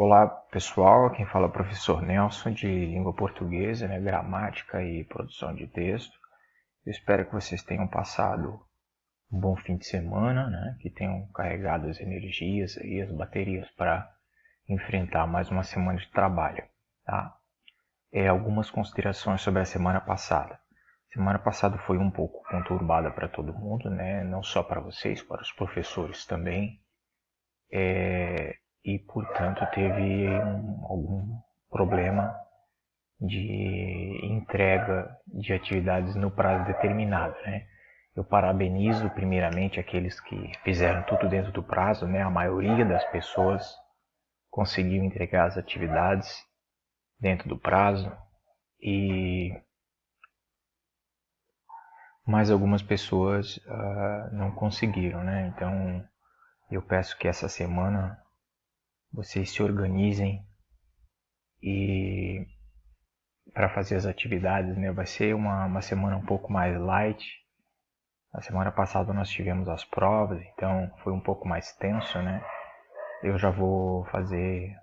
Olá pessoal, quem fala é o professor Nelson de língua portuguesa, gramática e produção de texto. Eu espero que vocês tenham passado um bom fim de semana, que tenham carregado as energias e as baterias para enfrentar mais uma semana de trabalho. Tá? Algumas considerações sobre a semana passada. Semana passada foi um pouco conturbada para todo mundo, não só para vocês, para os professores também. E, portanto, teve algum problema de entrega de atividades no prazo determinado. Eu parabenizo primeiramente aqueles que fizeram tudo dentro do prazo, a maioria das pessoas conseguiu entregar as atividades dentro do prazo e mais algumas pessoas não conseguiram. Então, eu peço que essa semana vocês se organizem e para fazer as atividades, vai ser uma semana um pouco mais light. A semana passada nós tivemos as provas, então foi um pouco mais tenso, Eu já vou fazer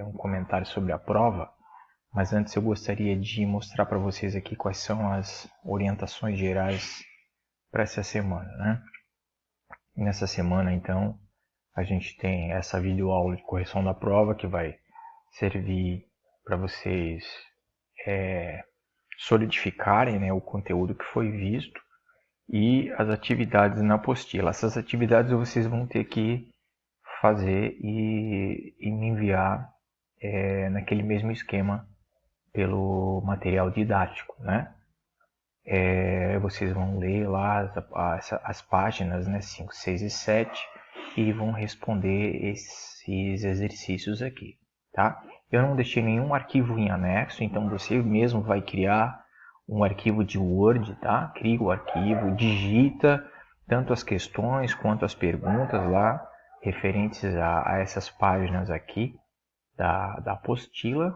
um comentário sobre a prova, mas antes eu gostaria de mostrar para vocês aqui quais são as orientações gerais para essa semana, Nessa semana, então, a gente tem essa videoaula de correção da prova que vai servir para vocês solidificarem o conteúdo que foi visto e as atividades na apostila. Essas atividades vocês vão ter que fazer e me enviar naquele mesmo esquema pelo material didático. Vocês vão ler lá as páginas 5, 6 e 7 e vão responder esses exercícios aqui. Tá? Eu não deixei nenhum arquivo em anexo, então você mesmo vai criar um arquivo de Word, tá? Cria o arquivo, digita tanto as questões quanto as perguntas lá referentes a essas páginas aqui da apostila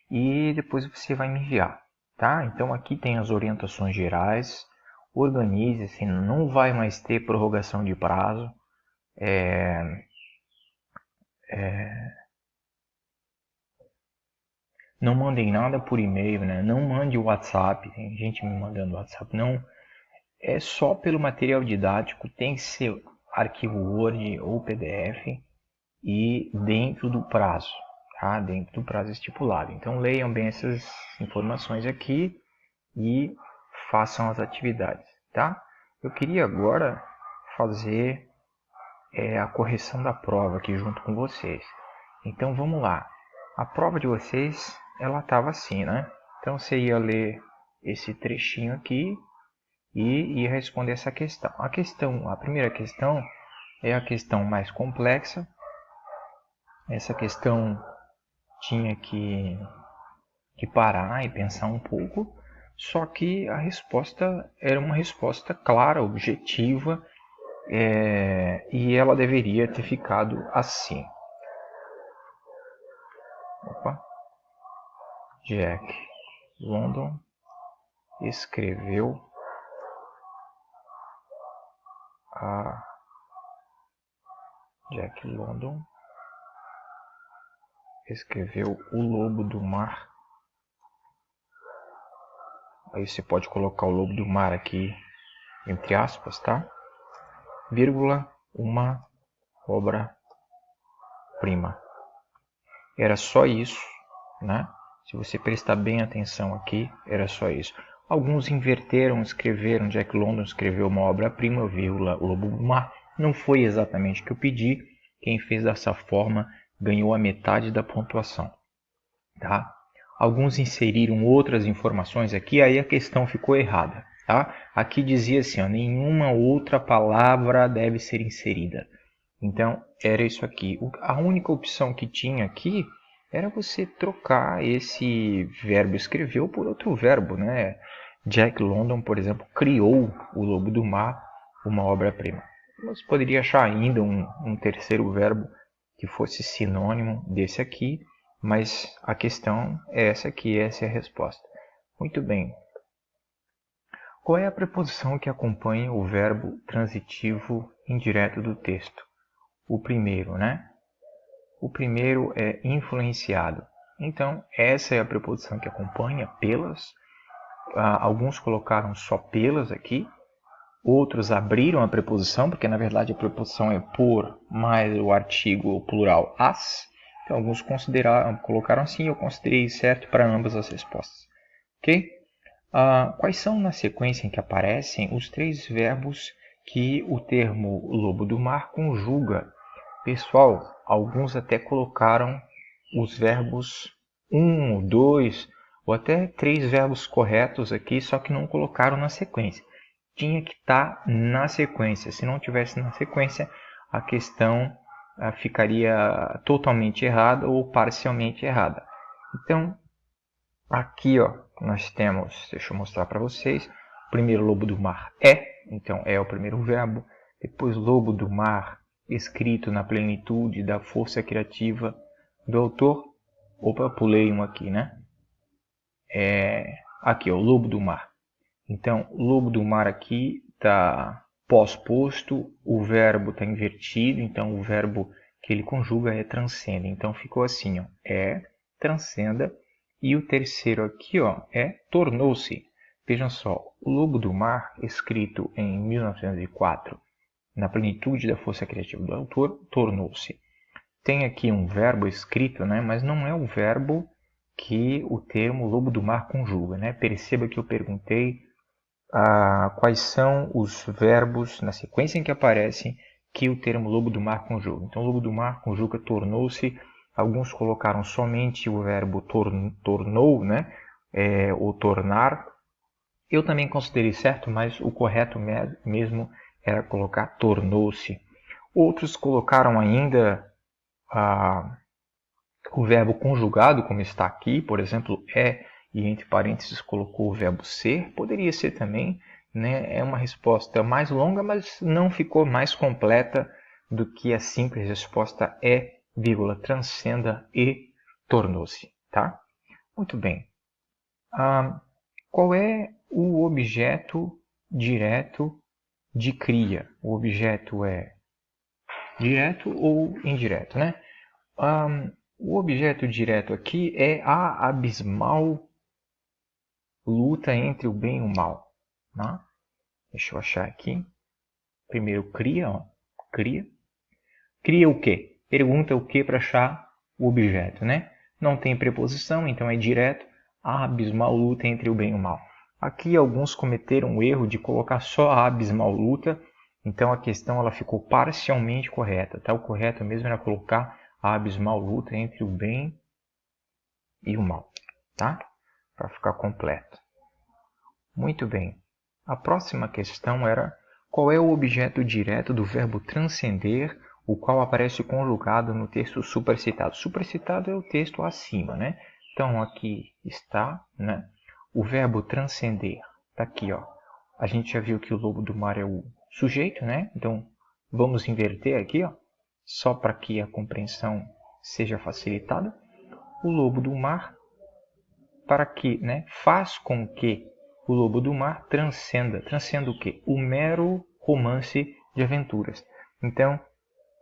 e depois você vai me enviar, tá? Então aqui tem as orientações gerais, organize-se, não vai mais ter prorrogação de prazo, não mandem nada por e-mail, Não mande o WhatsApp, tem gente me mandando WhatsApp, não. É só pelo material didático, tem que ser arquivo Word ou PDF e dentro do prazo, tá? Dentro do prazo estipulado. Então leiam bem essas informações aqui e façam as atividades, tá? Eu queria agora fazer a correção da prova aqui junto com vocês. Então vamos lá. A prova de vocês, ela estava assim, Então você ia ler esse trechinho aqui e ia responder essa questão. A primeira questão é a questão mais complexa. Essa questão tinha que parar e pensar um pouco, só que a resposta era uma resposta clara, objetiva, e ela deveria ter ficado assim. Jack London escreveu O Lobo do Mar. Aí você pode colocar o Lobo do Mar aqui entre aspas, tá? Vírgula, uma obra-prima. Era só isso, Se você prestar bem atenção aqui, era só isso. Alguns inverteram, escreveram, Jack London escreveu uma obra-prima, vírgula, O Lobo do Mar. Não foi exatamente o que eu pedi. Quem fez dessa forma ganhou a metade da pontuação, tá? Alguns inseriram outras informações aqui, aí a questão ficou errada, tá? Aqui dizia assim, nenhuma outra palavra deve ser inserida. Então, era isso aqui. A única opção que tinha aqui era você trocar esse verbo escreveu por outro verbo, Jack London, por exemplo, criou O Lobo do Mar, uma obra-prima. Você poderia achar ainda um terceiro verbo que fosse sinônimo desse aqui, mas a questão é essa aqui, essa é a resposta. Muito bem. Qual é a preposição que acompanha o verbo transitivo indireto do texto? O primeiro, O primeiro é influenciado. Então, essa é a preposição que acompanha, pelas. Alguns colocaram só pelas aqui. Outros abriram a preposição, porque na verdade a preposição é por, mais o artigo plural as. Então, alguns colocaram assim, eu considerei certo para ambas as respostas. Ok? Quais são, na sequência em que aparecem, os 3 verbos que o termo lobo do mar conjuga? Pessoal, alguns até colocaram os verbos 1, 2 ou até 3 verbos corretos aqui, só que não colocaram na sequência. Tinha que estar na sequência. Se não tivesse na sequência, a questão ficaria totalmente errada ou parcialmente errada. Então, aqui nós temos, deixa eu mostrar para vocês, o primeiro lobo do mar então é o primeiro verbo. Depois lobo do mar, escrito na plenitude da força criativa do autor. Opa, pulei um aqui, né? Aqui, o lobo do mar. Então, lobo do mar aqui está pós-posto, o verbo está invertido, então o verbo que ele conjuga é transcenda. Então, ficou assim, transcenda. E o terceiro aqui é tornou-se. Vejam só, o lobo do mar, escrito em 1904, na plenitude da força criativa do autor, tornou-se. Tem aqui um verbo escrito, né, mas não é o verbo que o termo lobo do mar conjuga. Né? Perceba que eu perguntei quais são os verbos na sequência em que aparecem que o termo lobo do mar conjuga. Então, lobo do mar conjuga tornou-se. Alguns colocaram somente o verbo tornou, né? Ou tornar. Eu também considerei certo, mas o correto mesmo era colocar tornou-se. Outros colocaram ainda o verbo conjugado, como está aqui, por exemplo, e entre parênteses colocou o verbo ser. Poderia ser também, né? É uma resposta mais longa, mas não ficou mais completa do que a simples resposta transcenda e tornou-se, tá? Muito bem. Qual é o objeto direto de cria? O objeto é direto ou indireto, né? O objeto direto aqui é a abismal luta entre o bem e o mal. Né? Deixa eu achar aqui. Primeiro cria, cria. Cria o quê? Pergunta o que para achar o objeto, né? Não tem preposição, então é direto. A abismal luta entre o bem e o mal. Aqui alguns cometeram o erro de colocar só a abismal luta, então a questão ela ficou parcialmente correta. Tá? O correto mesmo era colocar a abismal luta entre o bem e o mal, tá? Para ficar completo. Muito bem. A próxima questão era qual é o objeto direto do verbo transcender, o qual aparece conjugado no texto supracitado. Supracitado é o texto acima, né? Então aqui está, né? O verbo transcender. Está aqui, A gente já viu que o lobo do mar é o sujeito, né? Então vamos inverter aqui, só para que a compreensão seja facilitada. O lobo do mar, para que, né, faz com que o lobo do mar transcenda. Transcenda o quê? O mero romance de aventuras. Então,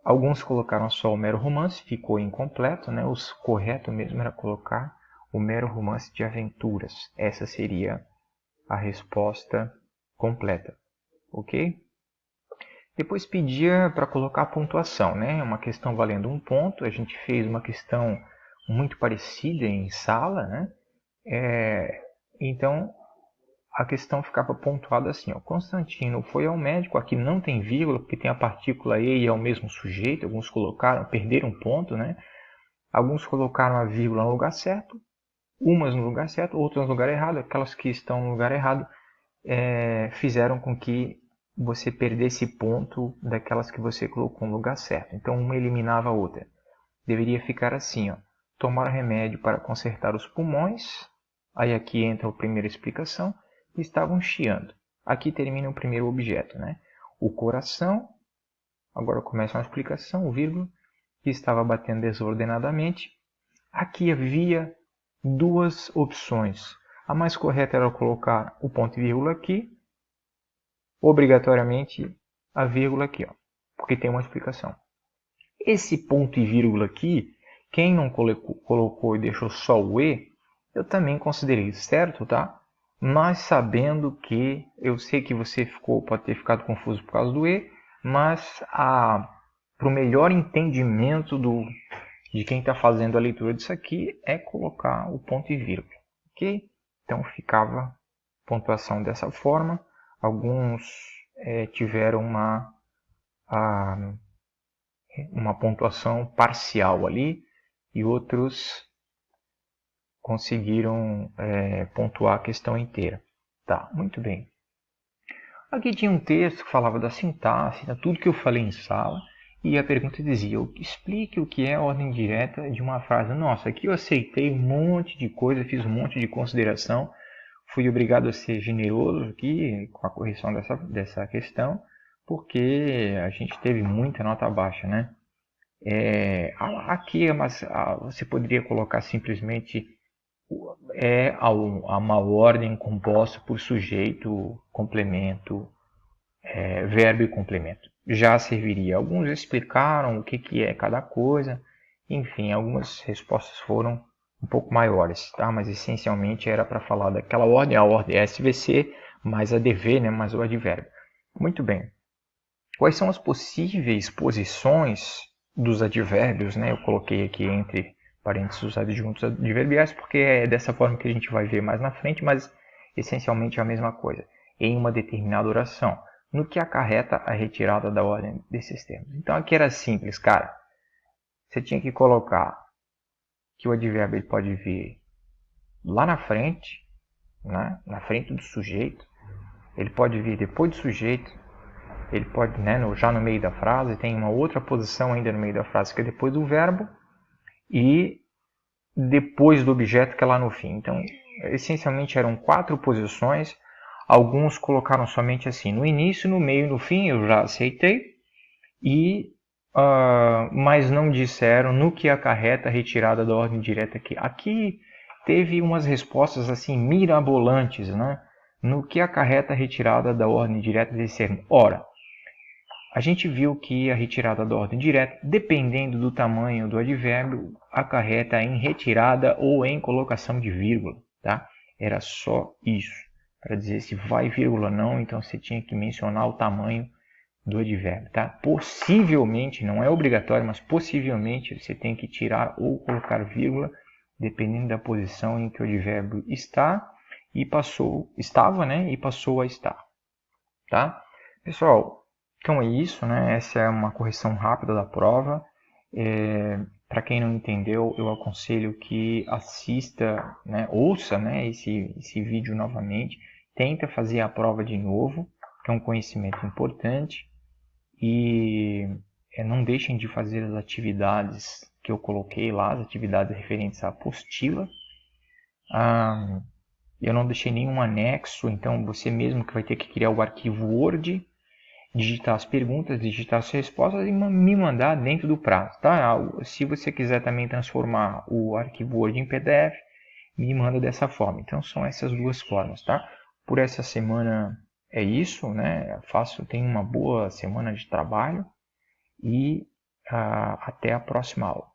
alguns colocaram só o mero romance, ficou incompleto, né? O correto mesmo era colocar o mero romance de aventuras. Essa seria a resposta completa, ok? Depois pedia para colocar a pontuação, né? Uma questão valendo 1 ponto. A gente fez uma questão muito parecida em sala, né? Então, a questão ficava pontuada assim, Constantino foi ao médico, aqui não tem vírgula, porque tem a partícula e é o mesmo sujeito, alguns colocaram, perderam um ponto, né? Alguns colocaram a vírgula no lugar certo, umas no lugar certo, outras no lugar errado, aquelas que estão no lugar errado fizeram com que você perdesse ponto daquelas que você colocou no lugar certo. Então, uma eliminava a outra. Deveria ficar assim, tomar remédio para consertar os pulmões. Aí aqui entra a primeira explicação. Estavam chiando. Aqui termina o primeiro objeto, né? O coração, agora começa uma explicação, o vírgula, que estava batendo desordenadamente. Aqui havia 2 opções. A mais correta era colocar o ponto e vírgula aqui, obrigatoriamente a vírgula aqui, porque tem uma explicação. Esse ponto e vírgula aqui, quem não colocou e deixou só o E, eu também considerei certo, tá? Mas sabendo que, eu sei que você pode ter ficado confuso por causa do E, mas para o melhor entendimento de quem está fazendo a leitura disso aqui, é colocar o ponto e vírgula, ok? Então ficava pontuação dessa forma. Alguns tiveram uma pontuação parcial ali e outros conseguiram pontuar a questão inteira. Tá, muito bem. Aqui tinha um texto que falava da sintaxe, tudo que eu falei em sala, e a pergunta dizia: explique o que é ordem direta de uma frase. Nossa, aqui eu aceitei um monte de coisa, fiz um monte de consideração, fui obrigado a ser generoso aqui com a correção dessa questão, porque a gente teve muita nota baixa, né? Aqui você poderia colocar simplesmente uma ordem composta por sujeito, complemento, verbo e complemento. Já serviria. Alguns explicaram o que é cada coisa. Enfim, algumas respostas foram um pouco maiores, tá? Mas essencialmente era para falar daquela ordem, a ordem SVC, mais a DV, né? Mais o advérbio. Muito bem. Quais são as possíveis posições dos advérbios, né? Eu coloquei aqui entre parênteses os adjuntos adverbiais, porque é dessa forma que a gente vai ver mais na frente, mas essencialmente é a mesma coisa. Em uma determinada oração, no que acarreta a retirada da ordem desses termos. Então aqui era simples, cara. Você tinha que colocar que o advérbio ele pode vir lá na frente, né? Na frente do sujeito. Ele pode vir depois do sujeito. Ele pode, né, já no meio da frase, tem uma outra posição ainda no meio da frase, que é depois do verbo, e depois do objeto, que é lá no fim. Então, essencialmente eram 4 posições. Alguns colocaram somente assim, no início, no meio e no fim, eu já aceitei, mas não disseram no que acarreta a retirada da ordem direta aqui. Aqui teve umas respostas assim mirabolantes, né? No que acarreta a retirada da ordem direta desse termo. Ora, a gente viu que a retirada da ordem direta, dependendo do tamanho do advérbio, acarreta em retirada ou em colocação de vírgula, tá? Era só isso, para dizer se vai vírgula ou não, então você tinha que mencionar o tamanho do advérbio, tá? Possivelmente, não é obrigatório, mas possivelmente você tem que tirar ou colocar vírgula, dependendo da posição em que o advérbio estava, né? E passou a estar, tá? Pessoal, então é isso, né? Essa é uma correção rápida da prova. Para quem não entendeu, eu aconselho que assista, né? Ouça, né? esse vídeo novamente. Tenta fazer a prova de novo, que é um conhecimento importante. E não deixem de fazer as atividades que eu coloquei lá, as atividades referentes à apostila. Eu não deixei nenhum anexo, então você mesmo que vai ter que criar o arquivo Word, digitar as perguntas, digitar as respostas e me mandar dentro do prazo, tá? Se você quiser também transformar o arquivo Word em PDF, me manda dessa forma. Então são essas duas formas, tá? Por essa semana é isso, né? Tenho uma boa semana de trabalho e até a próxima aula.